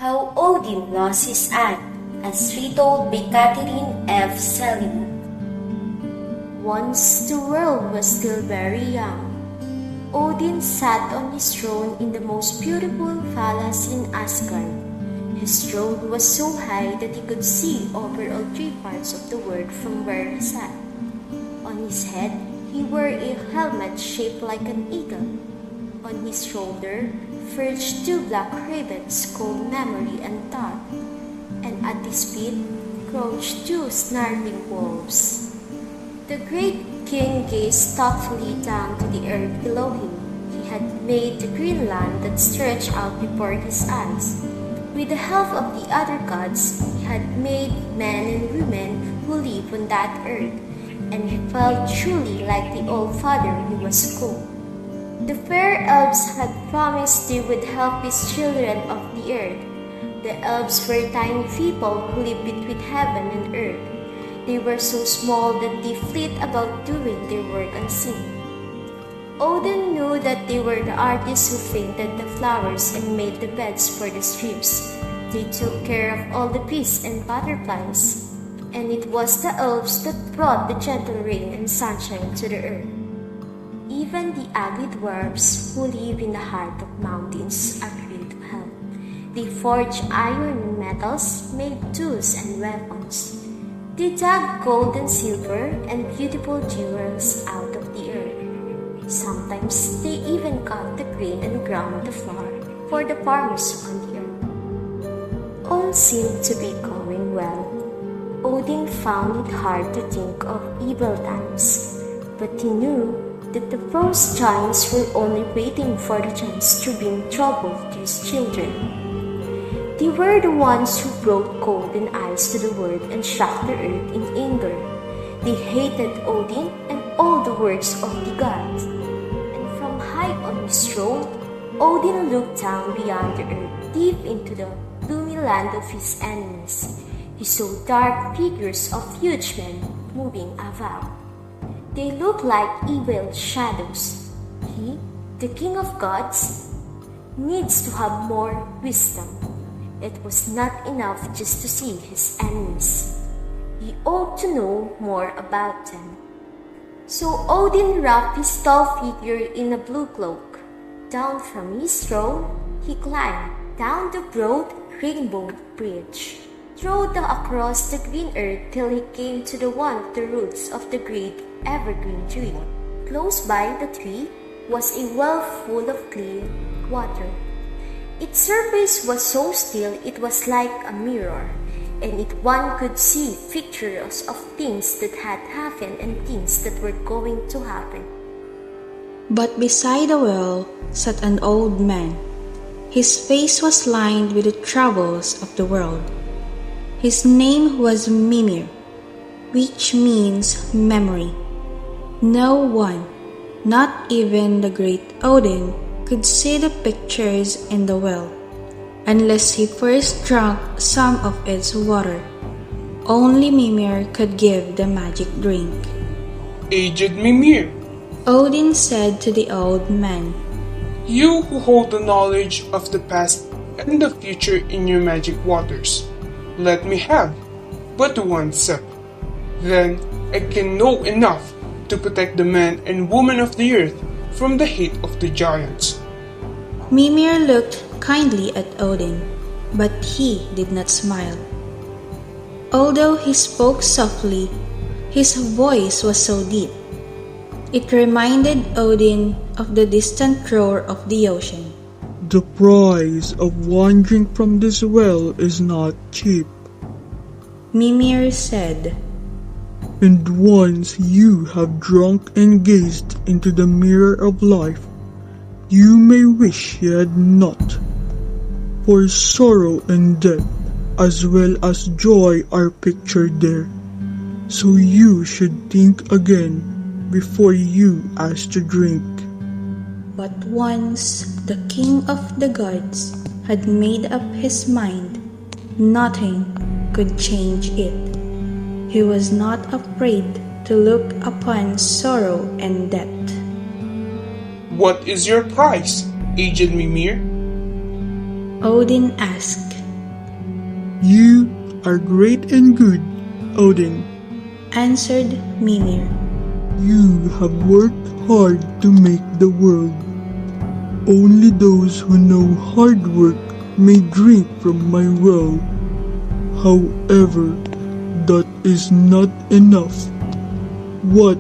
How Odin lost his aunt, as retold by Catherine F. Sellew. Once the world was still very young, Odin sat on his throne in the most beautiful palace in Asgard. His throne was so high that he could see over all three parts of the world from where he sat. On his head, he wore a helmet shaped like an eagle. On his shoulder perched two black ravens called Memory and Thought, and at his feet crouched two snarling wolves. The great king gazed thoughtfully down to the earth below him. He had made the green land that stretched out before his eyes. With the help of the other gods, he had made men and women who live on that earth, and he felt truly like the old father he was called. The fair elves had promised they would help his children of the earth. The elves were tiny people who lived between heaven and earth. They were so small that they flit about doing their work unseen. Odin knew that they were the artists who painted the flowers and made the beds for the streams. They took care of all the bees and butterflies, and it was the elves that brought the gentle rain and sunshine to the earth. Even the ugly dwarfs who live in the heart of mountains agreed to help. They forged iron and metals, made tools and weapons. They dug gold and silver and beautiful jewels out of the earth. Sometimes they even cut the grain and ground the flour for the farmers on the earth. All seemed to be going well. Odin found it hard to think of evil times, but he knew that the frost giants were only waiting for the chance to bring trouble to his children. They were the ones who brought cold and ice to the world and shook the earth in anger. They hated Odin and all the works of the gods. And from high on his throne, Odin looked down beyond the earth, deep into the gloomy land of his enemies. He saw dark figures of huge men moving about. They looked like evil shadows. He, the king of gods, needs to have more wisdom. It was not enough just to see his enemies. He ought to know more about them. So Odin wrapped his tall figure in a blue cloak. Down from his throne, he climbed down the broad rainbow bridge, rode across the green earth till he came to one of the roots of the great evergreen tree. Close by the tree was a well full of clear water. Its surface was so still it was like a mirror, and one could see pictures of things that had happened and things that were going to happen. But beside the well sat an old man. His face was lined with the troubles of the world. His name was Mimir, which means memory. No one, not even the great Odin, could see the pictures in the well, unless he first drank some of its water. Only Mimir could give the magic drink. Aged Mimir, Odin said to the old man, you who hold the knowledge of the past and the future in your magic waters, let me have but one sip. Then I can know enough to protect the men and women of the earth from the hate of the giants. Mimir looked kindly at Odin, but he did not smile. Although he spoke softly, his voice was so deep. It reminded Odin of the distant roar of the ocean. The price of one drink from this well is not cheap. Mimir said, And once you have drunk and gazed into the mirror of life, you may wish you had not. For sorrow and death, as well as joy, are pictured there. So you should think again before you ask to drink. But once the king of the gods had made up his mind, nothing could change it. He was not afraid to look upon sorrow and death. What is your price, aged Mimir? Odin asked. You are great and good, Odin. answered Mimir. You have worked hard to make the world. Only those who know hard work may drink from my well. However, that is not enough. What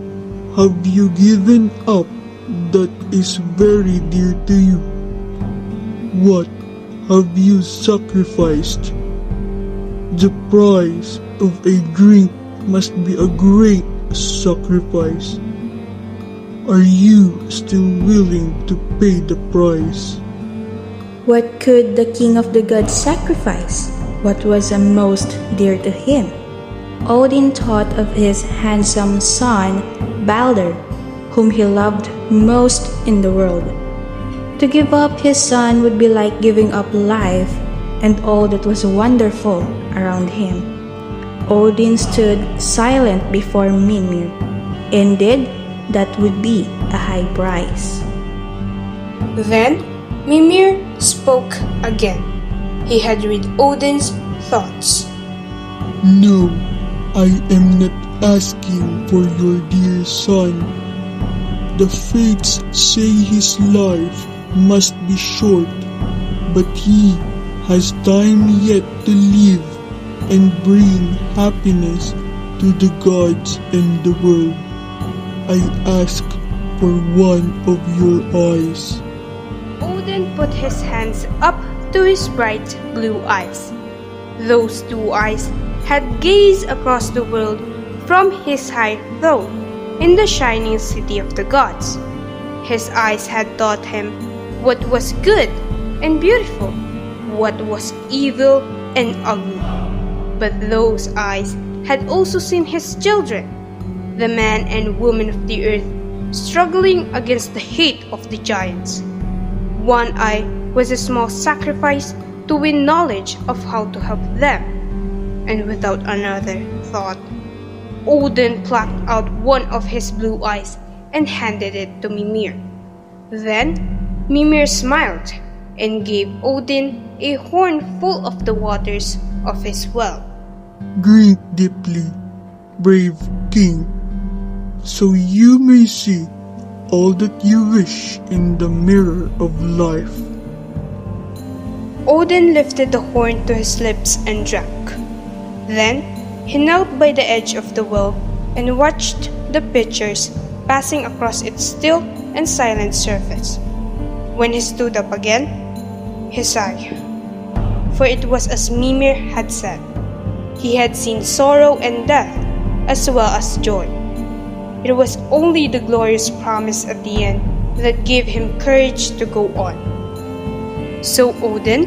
have you given up that is very dear to you? What have you sacrificed? The price of a drink must be a great sacrifice. Are you still willing to pay the price? What could the king of the gods sacrifice? What was the most dear to him? Odin thought of his handsome son, Balder, whom he loved most in the world. To give up his son would be like giving up life and all that was wonderful around him. Odin stood silent before Mimir. Indeed, that would be a high price. Then Mimir spoke again. He had read Odin's thoughts. No, I am not asking for your dear son. The fates say his life must be short, but he has time yet to live and bring happiness to the gods and the world. I ask for one of your eyes. Odin put his hands up to his bright blue eyes. Those two eyes had gazed across the world from his high throne in the shining city of the gods. His eyes had taught him what was good and beautiful, what was evil and ugly. But those eyes had also seen his children, the man and woman of the earth, struggling against the hate of the giants. One eye was a small sacrifice to win knowledge of how to help them, and without another thought, Odin plucked out one of his blue eyes and handed it to Mimir. Then Mimir smiled and gave Odin a horn full of the waters of his well. Drink deeply, brave king, so you may see all that you wish in the mirror of life. Odin lifted the horn to his lips and drank. Then he knelt by the edge of the well and watched the pitchers passing across its still and silent surface. When he stood up again, he sighed, for it was as Mimir had said. He had seen sorrow and death as well as joy. It was only the glorious promise at the end that gave him courage to go on. So Odin,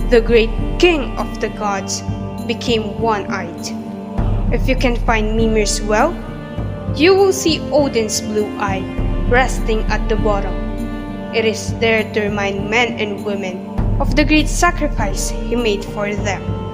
the great king of the gods, became one-eyed. If you can find Mimir's well, you will see Odin's blue eye resting at the bottom. It is there to remind men and women of the great sacrifice he made for them.